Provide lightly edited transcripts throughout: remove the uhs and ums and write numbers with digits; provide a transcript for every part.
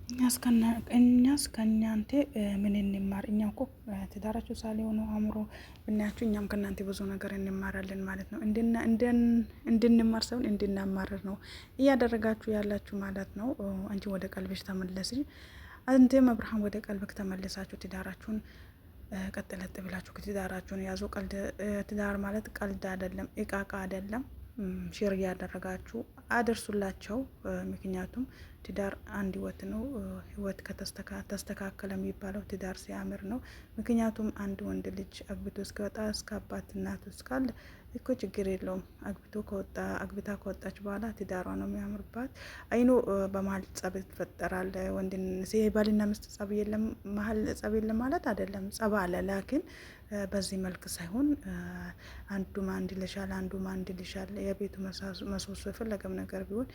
እኛስ ከእናንተ ምን እንማር? እኛ እኮ ትዳራችሁ ሳሊሆኑ አእምሮ ብናያችሁ እኛም ከእናንተ ብዙ ነገር እንማራለን ማለት ነው። እንድንማር ሳይሆን እንድናማርር ነው እያደረጋችሁ ያላችሁ ማለት ነው። አንቺ ወደ ቀልብሽ ተመለስ፣ አንተም አብርሃም ወደ ቀልብክ ተመለሳችሁ ትዳራችሁን ቀጥለጥ ብላችሁ ትዳራችሁን ያዙ። ትዳር ማለት ቀልድ አይደለም፣ እቃቃ አይደለም። ሼር እያደረጋችሁ አደርሱላቸው። ምክንያቱም ትዳር አንድ ህይወት ነው። ህይወት ተስተካከለ የሚባለው ትዳር ሲያምር ነው። ምክንያቱም አንድ ወንድ ልጅ አግብቶ እስከወጣ እስከ አባት እናቱ እስካለ እኮ ችግር የለውም። አግብታ ከወጣች በኋላ ትዳሯ ነው የሚያምርባት። አይኖ በመሀል ጸብ ይፈጠራል። ባልና ሚስት ጸብ የለም፣ መሀል ጸብ የለም ማለት አይደለም። ጸብ አለ ላኪን በዚህ መልክ ሳይሆን አንዱም አንድ ይልሻል፣ አንዱም አንድ ይልሻል። የቤቱ መሶሶ የፈለገም ነገር ቢሆን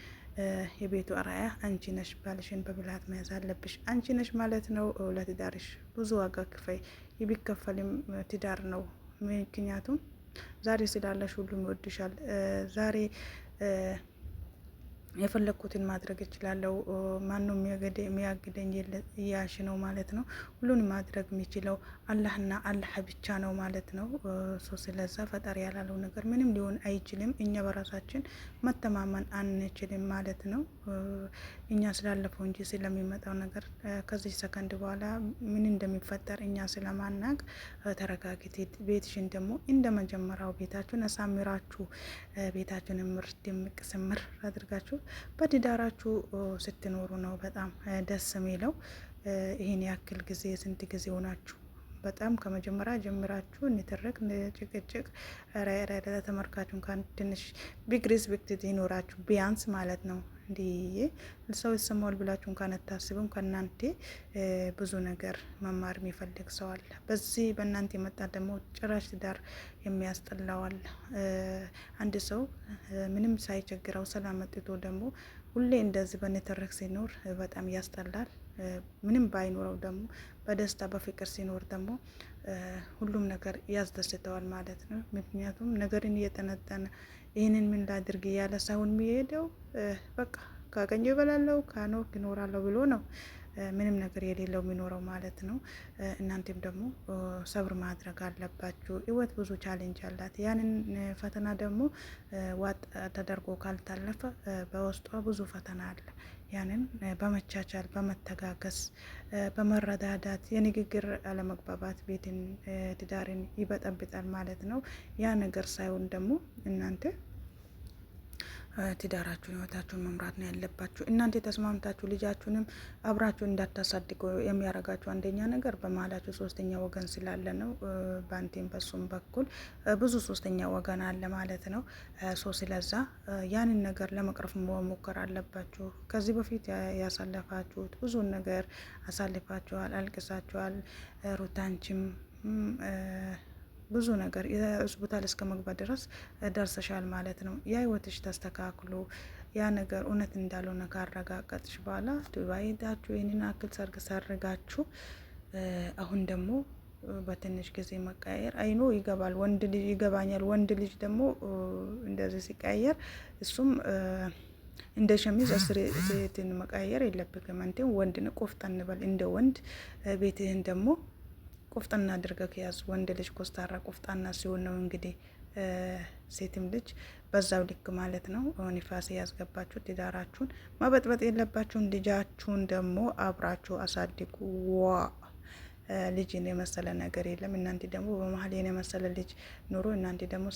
የቤቱ አርአያ አንቺ ነሽ። ባልሽን በብልሃት መያዝ አለብሽ። አንቺ ነሽ ማለት ነው። ለትዳርሽ ብዙ ዋጋ ክፈይ። ቢከፈልም ትዳር ነው። ምክንያቱም ዛሬ ስላለሽ ሁሉም ይወድሻል። ዛሬ የፈለግኩትን ማድረግ እችላለሁ፣ ማንም የሚያግደኝ እያልሽ ነው ማለት ነው። ሁሉን ማድረግ የሚችለው አላህና አላህ ብቻ ነው ማለት ነው። ስለዛ ፈጣሪ ያላለው ነገር ምንም ሊሆን አይችልም። እኛ በራሳችን መተማመን አንችልም ማለት ነው። እኛ ስላለፈው እንጂ ስለሚመጣው ነገር ከዚህ ሰከንድ በኋላ ምን እንደሚፈጠር እኛ ስለማናቅ ተረጋግቲ። ቤትሽን ደግሞ እንደ መጀመሪያው ቤታችሁን አሳምራችሁ ቤታችሁን ምርት ድምቅ ስምር አድርጋችሁ በትዳራችሁ ስትኖሩ ነው በጣም ደስ የሚለው። ይህን ያክል ጊዜ ስንት ጊዜ ሆናችሁ በጣም ከመጀመሪያ ጀምራችሁ ንትርክ ጭቅጭቅ ተመልካቹ እንኳን ትንሽ ቢግ ሪስፔክት ይኖራችሁ ቢያንስ ማለት ነው። እንዲህ ሰው ይሰማዋል ብላችሁ እንኳን አታስቡም። ከእናንተ ብዙ ነገር መማር የሚፈልግ ሰው አለ። በዚህ በእናንተ የመጣ ደግሞ ጭራሽ ትዳር የሚያስጠላዋል። አንድ ሰው ምንም ሳይቸግረው ሰላም መጥቶ ደግሞ ሁሌ እንደዚህ በንትርክ ሲኖር በጣም ያስጠላል። ምንም ባይኖረው ደግሞ በደስታ በፍቅር ሲኖር ደግሞ ሁሉም ነገር ያስደስተዋል ማለት ነው። ምክንያቱም ነገርን እየጠነጠነ ይህንን ምን ላድርግ እያለ ሳይሆን የሚሄደው በቃ ካገኘው ይበላለው ካኖር ይኖራለሁ ብሎ ነው ምንም ነገር የሌለው የሚኖረው ማለት ነው። እናንተም ደግሞ ሰብር ማድረግ አለባችሁ። ህይወት ብዙ ቻሌንጅ አላት። ያንን ፈተና ደግሞ ዋጥ ተደርጎ ካልታለፈ በውስጧ ብዙ ፈተና አለ። ያንን በመቻቻል በመተጋገስ በመረዳዳት የንግግር አለመግባባት ቤትን ትዳርን ይበጠብጣል ማለት ነው። ያ ነገር ሳይሆን ደግሞ እናንተ ትዳራችሁን ህይወታችሁን መምራት ነው ያለባችሁ። እናንተ ተስማምታችሁ ልጃችሁንም አብራችሁ እንዳታሳድጉ የሚያረጋችሁ አንደኛ ነገር በመሀላችሁ ሶስተኛ ወገን ስላለ ነው። በአንቴም በሱም በኩል ብዙ ሶስተኛ ወገን አለ ማለት ነው። ስለዛ ያንን ነገር ለመቅረፍ መሞከር አለባችሁ። ከዚህ በፊት ያሳለፋችሁት ብዙ ነገር አሳልፋችኋል፣ አልቅሳችኋል። ሩታንችም ብዙ ነገር ሆስፒታል እስከ መግባት ድረስ ደርሰሻል ማለት ነው። ያ ህይወትሽ ተስተካክሎ ያ ነገር እውነት እንዳልሆነ ካረጋገጥሽ በኋላ ዱባይ ሄዳችሁ ይህንን አክል ሰርግ ሰርጋችሁ አሁን ደግሞ በትንሽ ጊዜ መቀያየር አይኖ ይገባል። ወንድ ልጅ ይገባኛል። ወንድ ልጅ ደግሞ እንደዚህ ሲቀያየር እሱም እንደ ሸሚዝ አስር ሴትን መቀያየር የለብክም። አንተም ወንድ ነህ፣ ቆፍጠን በል እንደ ወንድ። ቤትህን ደግሞ ቆፍጣና አድርገህ ያዝ። ወንድ ልጅ ኮስታራ ቆፍጣና ሲሆን ነው እንግዲህ ሴትም ልጅ በዛው ልክ ማለት ነው። ንፋስ ያስገባችሁ ትዳራችሁን መበጥበጥ የለባችሁም። ልጃችሁን ደግሞ አብራችሁ አሳድጉ። ልጅን የመሰለ ነገር የለም። እናንተ ደግሞ በመሀል የኔ መሰለ ልጅ ኑሮ እናንተ ደግሞ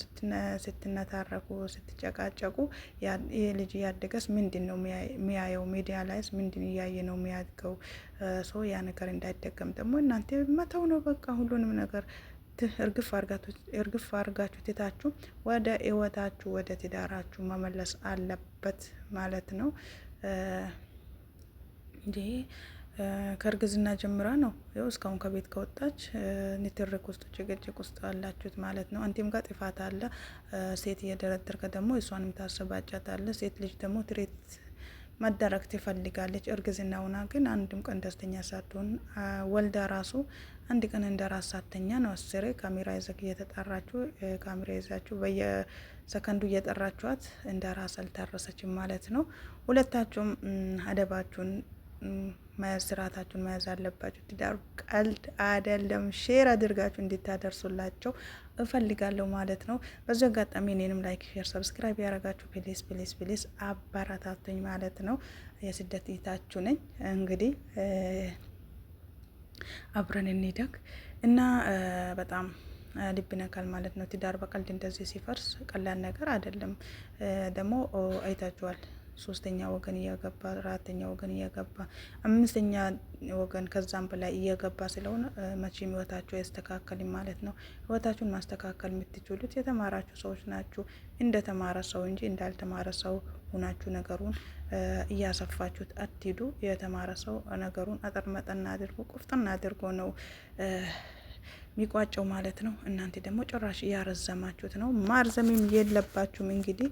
ስትነታረኩ ስትጨቃጨቁ ይሄ ልጅ ያደገስ ምንድን ነው የሚያየው? ሚዲያ ላይስ ምንድን እያየ ነው የሚያድገው? ያ ነገር እንዳይደገም ደግሞ እናንተ መተው ነው በቃ። ሁሉንም ነገር እርግፍ አርጋችሁ ትታችሁ ወደ ህይወታችሁ ወደ ትዳራችሁ መመለስ አለበት ማለት ነው። እንዴ ከእርግዝና ጀምራ ነው ያው እስካሁን ከቤት ከወጣች ንትርክ ውስጥ ጭቅጭቅ ውስጥ አላችሁት ማለት ነው። አንተም ጋር ጥፋት አለ። ሴት እየደረደርከ ደግሞ እሷንም ታሰባጫታለ። ሴት ልጅ ደግሞ ትሬት መደረግ ትፈልጋለች። እርግዝና ሆና ግን አንድም ቀን ደስተኛ ሳትሆን ወልዳ ራሱ አንድ ቀን እንደ ራስ ሳተኛ ነው። አስሬ ካሜራ ይዘክ እየተጣራችሁ ካሜራ ይዛችሁ በየሰከንዱ እየጠራችኋት እንደ ራስ አልታረሰችም ማለት ነው። ሁለታችሁም አደባችሁን መያዝ ስርዓታችሁን መያዝ አለባችሁ። ትዳር ቀልድ አይደለም። ሼር አድርጋችሁ እንድታደርሱላቸው እፈልጋለሁ ማለት ነው። በዚህ አጋጣሚ እኔንም ላይክ፣ ሼር፣ ሰብስክራይብ ያደረጋችሁ ፕሊስ ፕሊስ ፕሊስ አበረታቱኝ ማለት ነው። የስደት እህታችሁ ነኝ እንግዲህ አብረን እንደግ እና በጣም ልብ ነካል ማለት ነው። ትዳር በቀልድ እንደዚህ ሲፈርስ ቀላል ነገር አይደለም። ደግሞ አይታችኋል። ሶስተኛ ወገን እያገባ፣ አራተኛ ወገን እያገባ፣ አምስተኛ ወገን ከዛም በላይ እየገባ ስለሆነ መቼም ህይወታችሁ አይስተካከልም ማለት ነው። ህይወታችሁን ማስተካከል የምትችሉት የተማራችሁ ሰዎች ናችሁ። እንደ ተማረ ሰው እንጂ እንዳልተማረ ሰው ሁናችሁ ነገሩን እያሰፋችሁት አትሂዱ። የተማረ ሰው ነገሩን አጠር መጠን አድርጎ ቁፍጥና አድርጎ ነው ሚቋጨው ማለት ነው። እናንተ ደግሞ ጭራሽ እያረዘማችሁት ነው። ማርዘምም የለባችሁም እንግዲህ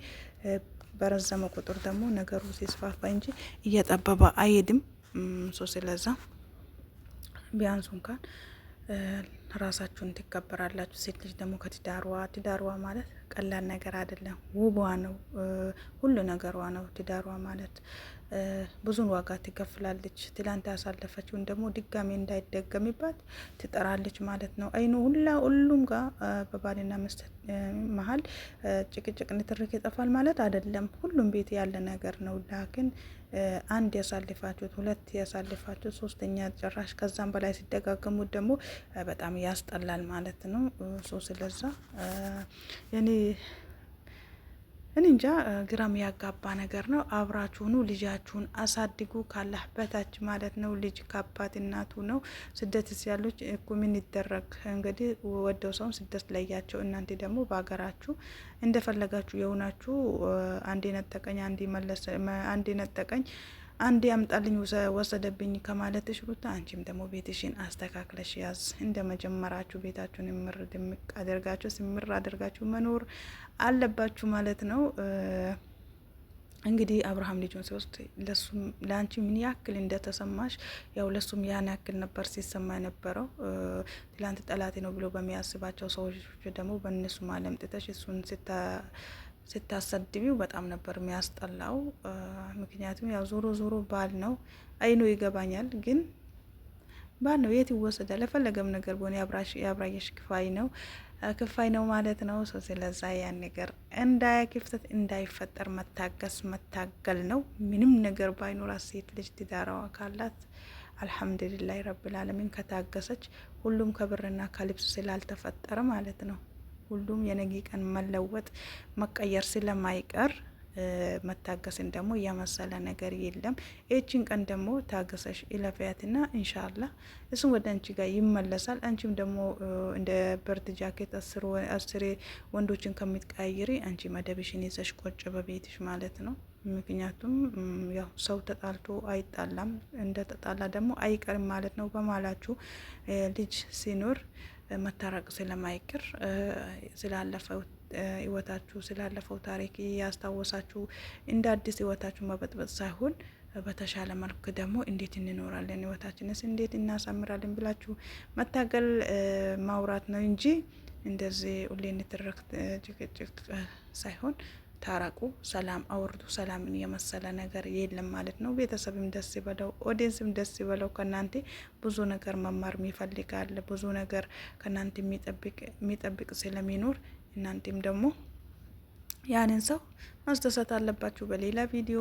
በረዘመ ቁጥር ደግሞ ነገሩ ሲስፋፋ እንጂ እየጠበበ አይሄድም። ስለዛ ቢያንሱ እንኳን ራሳችሁን ትከበራላችሁ። ሴት ልጅ ደግሞ ትዳሯ ማለት ቀላል ነገር አይደለም። ውቧ ነው፣ ሁሉ ነገሯ ነው። ትዳሯ ማለት ብዙን ዋጋ ትከፍላለች። ትላንት ያሳለፈችውን ደግሞ ድጋሜ እንዳይደገምባት ትጠራለች ማለት ነው። አይኑ ሁሉም ጋር በባልና ሚስት መሀል ጭቅጭቅ፣ ንትርክ ይጠፋል ማለት አይደለም። ሁሉም ቤት ያለ ነገር ነው። ላኪን አንድ ያሳልፋችሁት፣ ሁለት ያሳልፋችሁት፣ ሶስተኛ ጭራሽ ከዛም በላይ ሲደጋገሙት ደግሞ በጣም ያስጠላል ማለት ነው። ስለዛ እኔ እንጃ ግራም ያጋባ ነገር ነው። አብራችሁኑ ልጃችሁን አሳድጉ ካላህ በታች ማለት ነው። ልጅ ከአባት እናቱ ነው። ስደት ያሉት እኮ ምን ይደረግ እንግዲህ ወደው ሰውን ስደት ለያቸው። እናንተ ደግሞ በሀገራችሁ እንደፈለጋችሁ የሆናችሁ አንዴ ነጠቀኝ፣ አንዴ ነጠቀኝ፣ አንዴ ያምጣልኝ ወሰደብኝ ከማለትሽ ሩታ፣ አንቺም ደግሞ ቤትሽን አስተካክለሽ ያዝ። እንደ መጀመራችሁ ቤታችሁን ምር ድምቅ አድርጋችሁ ስምር አድርጋችሁ መኖር አለባችሁ ማለት ነው። እንግዲህ አብርሃም ልጁን ሲወስድ ለሱም ለአንቺ ምን ያክል እንደተሰማሽ ያው ለሱም ያን ያክል ነበር ሲሰማ የነበረው። ትላንት ጠላቴ ነው ብሎ በሚያስባቸው ሰዎች ደግሞ በእነሱ ማለምጥተሽ እሱን ስታሰድቢው በጣም ነበር የሚያስጠላው። ምክንያቱም ያው ዞሮ ዞሮ ባል ነው። አይኖ ይገባኛል፣ ግን ባል ነው፣ የት ይወሰዳል? ለፈለገም ነገር በሆነ ያብራየሽ ክፋይ ነው ማለት ነው። ስለዛ ያን ነገር ክፍተት እንዳይፈጠር መታገል ነው። ምንም ነገር ባይኖራት ሴት ልጅ ትዳራዋ ካላት አልሐምዱሊላህ ረብል ዓለሚን ከታገሰች፣ ሁሉም ከብርና ከልብስ ስላልተፈጠረ ማለት ነው። ሁሉም የነገ ቀን መለወጥ መቀየር ስለማይቀር መታገስን ደግሞ እያመሰለ ነገር የለም። እቺን ቀን ደግሞ ታገሰሽ ኢለፊያትና ኢንሻአላህ እሱም ወደ አንቺ ጋር ይመለሳል። አንቺም ደግሞ እንደ በርድ ጃኬት አስሬ ወንዶችን ከምትቀያይሪ አንቺ መደብሽን ይዘሽ ቆጭ በቤትሽ ማለት ነው። ምክንያቱም ያው ሰው ተጣልቶ አይጣላም፣ እንደ ተጣላ ደግሞ አይቀርም ማለት ነው። በማላችሁ ልጅ ሲኖር መታረቅ ስለማይቀር ስላለፈው ህይወታችሁ ስላለፈው ታሪክ ያስታወሳችሁ እንደ አዲስ ህይወታችሁ መበጥበጥ ሳይሆን በተሻለ መልክ ደግሞ እንዴት እንኖራለን፣ ህይወታችንስ እንዴት እናሳምራለን ብላችሁ መታገል ማውራት ነው እንጂ እንደዚህ ሁሌ እንትረክ ጭቅጭቅ ሳይሆን ታረቁ፣ ሰላም አውርዱ። ሰላምን የመሰለ ነገር የለም ማለት ነው። ቤተሰብም ደስ ይበለው፣ ኦዲየንስም ደስ ይበለው። ከናንተ ብዙ ነገር መማር ይፈልጋል። ብዙ ነገር ከናንተ የሚጠብቅ ስለሚኖር እናንተም ደግሞ ያንን ሰው ማስደሰት አለባችሁ። በሌላ ቪዲዮ